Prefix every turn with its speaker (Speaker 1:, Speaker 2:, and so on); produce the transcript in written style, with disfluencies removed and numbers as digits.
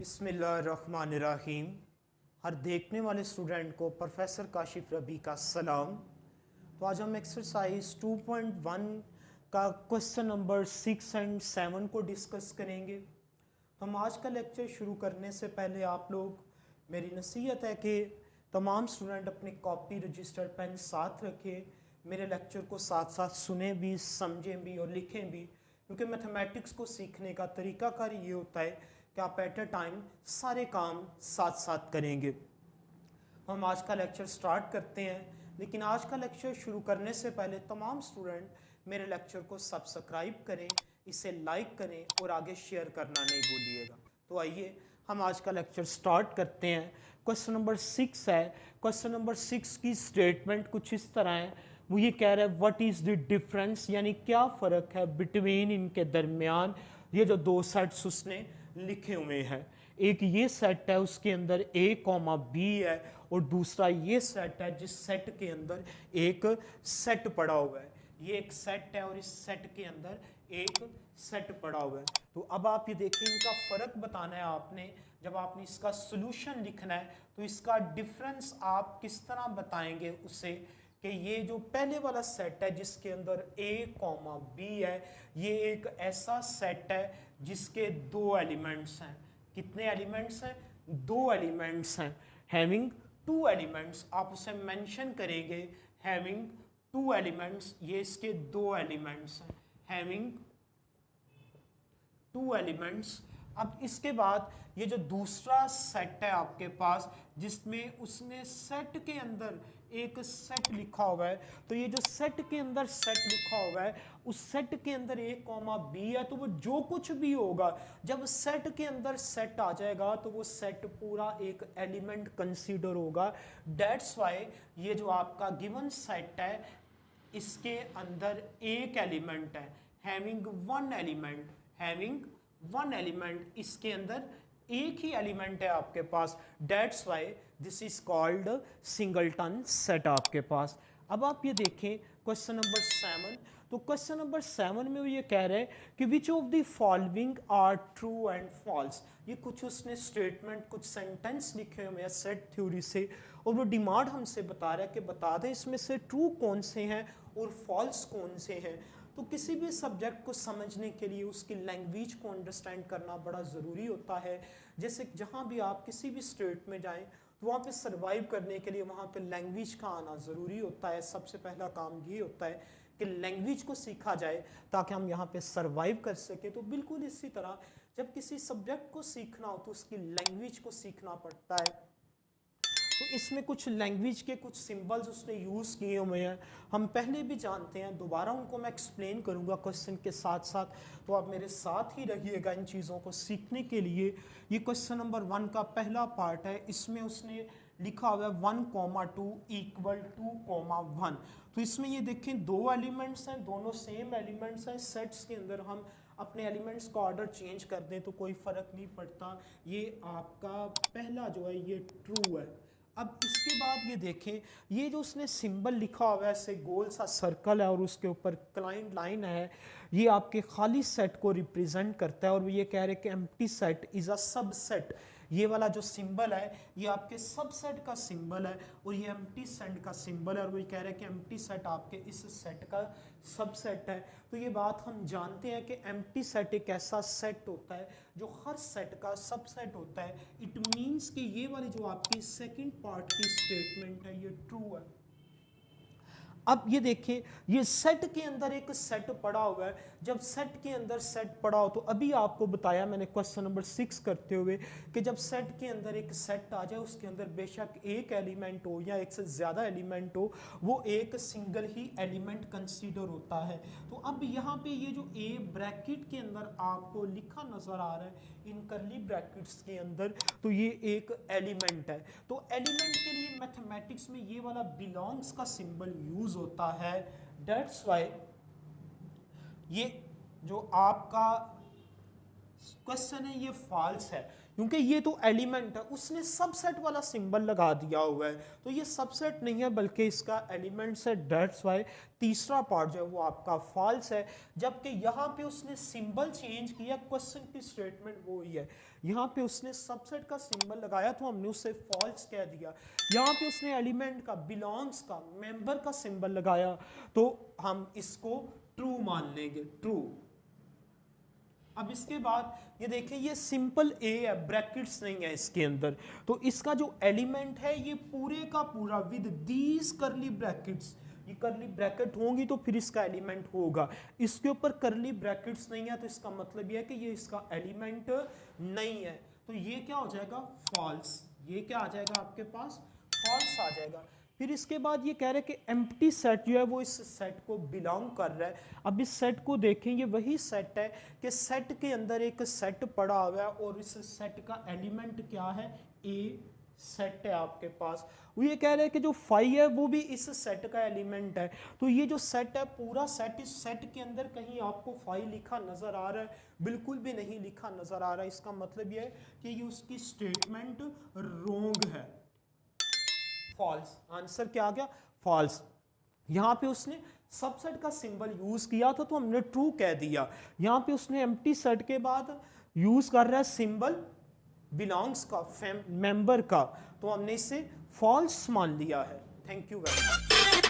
Speaker 1: बिस्मिल्लाहिर्रहमानिर्रहीम। हर देखने वाले स्टूडेंट को प्रोफेसर काशिफ रबी का सलाम। तो आज हम एक्सरसाइज 2.1 का क्वेश्चन नंबर 6 एंड 7 को डिस्कस करेंगे। तो हम आज का लेक्चर शुरू करने से पहले आप लोग, मेरी नसीहत है कि तमाम स्टूडेंट अपनी कॉपी, रजिस्टर, पेन साथ रखें। मेरे लेक्चर को साथ साथ सुने भी, समझें भी और लिखें भी, क्योंकि मैथमेटिक्स को सीखने का तरीकाकार ये होता है कि आप एट अ टाइम सारे काम साथ साथ करेंगे। हम आज का लेक्चर स्टार्ट करते हैं, लेकिन आज का लेक्चर शुरू करने से पहले तमाम स्टूडेंट मेरे लेक्चर को सब्सक्राइब करें, इसे लाइक करें और आगे शेयर करना नहीं भूलिएगा। तो आइए हम आज का लेक्चर स्टार्ट करते हैं। क्वेश्चन नंबर 6 है। क्वेश्चन नंबर 6 की स्टेटमेंट कुछ इस तरह है। वो ये कह रहा है व्हाट इज़ द डिफरेंस, यानी क्या फ़र्क है बिटवीन, इनके दरमियान। ये जो दो सेट्स उसने लिखे हुए हैं, एक ये सेट है उसके अंदर A, B है, और दूसरा ये सेट है जिस सेट के अंदर एक सेट पड़ा हुआ है। ये एक सेट है और इस सेट के अंदर एक सेट पड़ा हुआ है। तो अब आप ये देखिए, इनका फ़र्क बताना है आपने। जब आपने इसका सोल्यूशन लिखना है तो इसका डिफरेंस आप किस तरह बताएंगे उसे, कि ये जो पहले वाला सेट है जिसके अंदर A, B है, ये एक ऐसा सेट है जिसके दो एलिमेंट्स हैं। कितने एलिमेंट्स हैं? दो एलिमेंट्स हैं। हैविंग टू एलिमेंट्स, आप उसे मेंशन करेंगे हैविंग टू एलिमेंट्स। ये इसके दो एलिमेंट्स हैं, हैविंग टू एलिमेंट्स। अब इसके बाद ये जो दूसरा सेट है आपके पास, जिसमें उसने सेट के अंदर एक सेट लिखा हुआ है, तो ये जो सेट के अंदर सेट लिखा हुआ है, उस सेट के अंदर A, B है, तो वो जो कुछ भी होगा, जब सेट के अंदर सेट आ जाएगा तो वो सेट पूरा एक एलिमेंट कंसीडर होगा। दैट्स वाई ये जो आपका गिवन सेट है, इसके अंदर एक एलिमेंट है, having one element, having one element, इसके अंदर एक ही एलिमेंट है आपके पास। That's why this is called singleton set आपके पास। अब आप ये देखें क्वेश्चन नंबर 7। तो क्वेश्चन नंबर 7 में वो ये कह रहे हैं कि which of the following are true and false. ये कुछ उसने स्टेटमेंट, कुछ सेंटेंस लिखे हुए हैं सेट थ्योरी से, और वो डिमांड हमसे बता रहा है कि बता दें इसमें से ट्रू कौन से हैं और फॉल्स कौन से हैं। तो किसी भी सब्जेक्ट को समझने के लिए उसकी लैंग्वेज को अंडरस्टैंड करना बड़ा ज़रूरी होता है। जैसे जहाँ भी आप किसी भी स्टेट में जाएं, तो वहाँ पे सरवाइव करने के लिए वहाँ पे लैंग्वेज का आना ज़रूरी होता है। सबसे पहला काम ये होता है कि लैंग्वेज को सीखा जाए ताकि हम यहाँ पे सरवाइव कर सके। तो बिल्कुल इसी तरह जब किसी सब्जेक्ट को सीखना हो तो उसकी लैंग्वेज को सीखना पड़ता है। तो इसमें कुछ लैंग्वेज के कुछ सिंबल्स उसने यूज़ किए हुए हैं, हम पहले भी जानते हैं, दोबारा उनको मैं एक्सप्लेन करूंगा क्वेश्चन के साथ साथ। तो आप मेरे साथ ही रहिएगा इन चीज़ों को सीखने के लिए। ये क्वेश्चन नंबर 1 का पहला पार्ट है। इसमें उसने लिखा हुआ है 1,2 = 2,1। तो इसमें ये देखें दो एलिमेंट्स हैं, दोनों सेम एलिमेंट्स हैं। सेट्स के अंदर हम अपने एलिमेंट्स का ऑर्डर चेंज कर दें तो कोई फ़र्क नहीं पड़ता। ये आपका पहला जो है ये ट्रू है। अब इसके बाद ये देखें, ये जो उसने सिंबल लिखा हुआ है, ऐसे गोल सा सर्कल है और उसके ऊपर क्लाइंट लाइन है, ये आपके खाली सेट को रिप्रेजेंट करता है। और वो ये कह रहे हैं कि empty set is a subset. ये वाला जो सिंबल है ये आपके सबसेट का सिंबल है और ये एम्प्टी सेट का सिंबल है। और वो ये कह रहे हैं कि एम्प्टी सेट आपके इस सेट का सबसेट है। तो ये बात हम जानते हैं कि एम्प्टी सेट एक ऐसा सेट होता है जो हर सेट का सबसेट होता है। इट मीन्स कि ये वाली जो आपकी सेकंड पार्ट की स्टेटमेंट है ये ट्रू है। अब ये देखें, ये सेट के अंदर एक सेट पड़ा हुआ है। जब सेट के अंदर सेट पड़ा हो, तो अभी आपको बताया मैंने क्वेश्चन नंबर 6 करते हुए कि जब सेट के अंदर एक सेट आ जाए, उसके अंदर बेशक एक एलिमेंट हो या एक से ज़्यादा एलिमेंट हो, वो एक सिंगल ही एलिमेंट कंसीडर होता है। तो अब यहाँ पे ये जो ए ब्रैकेट के अंदर आपको लिखा नज़र आ रहा है इन करली ब्रैकेट्स के अंदर, तो ये एक एलिमेंट है। तो एलिमेंट के लिए मैथमेटिक्स में ये वाला बिलोंग्स का सिंबल यूज होता है। दैट्स वाई ये जो आपका क्वेश्चन है ये फॉल्स है, क्योंकि ये तो एलिमेंट है, उसने सबसेट वाला सिंबल लगा दिया हुआ है, तो ये सबसेट नहीं है बल्कि इसका एलिमेंट्स है, दैट्स वाई तीसरा पार्ट जो है वो आपका फॉल्स है। जबकि यहाँ पे उसने सिंबल चेंज किया, क्वेश्चन की स्टेटमेंट वो ही है, यहाँ पे उसने सबसेट का सिंबल लगाया तो हमने उससे फॉल्स कह दिया। यहाँ पे उसने एलिमेंट का, बिलोंग्स का, मेंबर का सिंबल लगाया तो हम इसको ट्रू मान लेंगे, ट्रू। अब इसके बाद ये देखें, ये सिंपल ए है, ब्रैकेट्स नहीं है इसके अंदर, तो इसका जो एलिमेंट है ये पूरे का पूरा विद दीज करली ब्रैकेट्स, ये करली ब्रैकेट होंगी तो फिर इसका एलिमेंट होगा। इसके ऊपर करली ब्रैकेट्स नहीं है तो इसका मतलब ये है कि ये इसका एलिमेंट नहीं है, तो ये क्या हो जाएगा, फॉल्स। ये क्या आ जाएगा आपके पास, फॉल्स आ जाएगा। फिर इसके बाद ये कह रहे हैं कि एम्प्टी सेट जो है वो इस सेट को बिलोंग कर रहा है। अब इस सेट को देखेंगे, वही सेट है कि सेट के अंदर एक सेट पड़ा हुआ है और इस सेट का एलिमेंट क्या है, ए सेट है आपके पास। वो ये कह रहे हैं कि जो 5 है वो भी इस सेट का एलिमेंट है, तो ये जो सेट है पूरा सेट, इस सेट के अंदर कहीं आपको 5 लिखा नजर आ रहा है, बिल्कुल भी नहीं लिखा नजर आ रहा है। इसका मतलब ये है कि ये उसकी स्टेटमेंट रोंग है, फॉल्स। आंसर क्या आ गया, फॉल्स। यहां पे उसने सबसेट का सिंबल यूज किया था तो हमने ट्रू कह दिया। यहां पे उसने एम्प्टी सेट के बाद यूज कर रहा है सिंबल बिलोंग्स का, मेंबर का, तो हमने इसे फॉल्स मान लिया है। Thank you very much.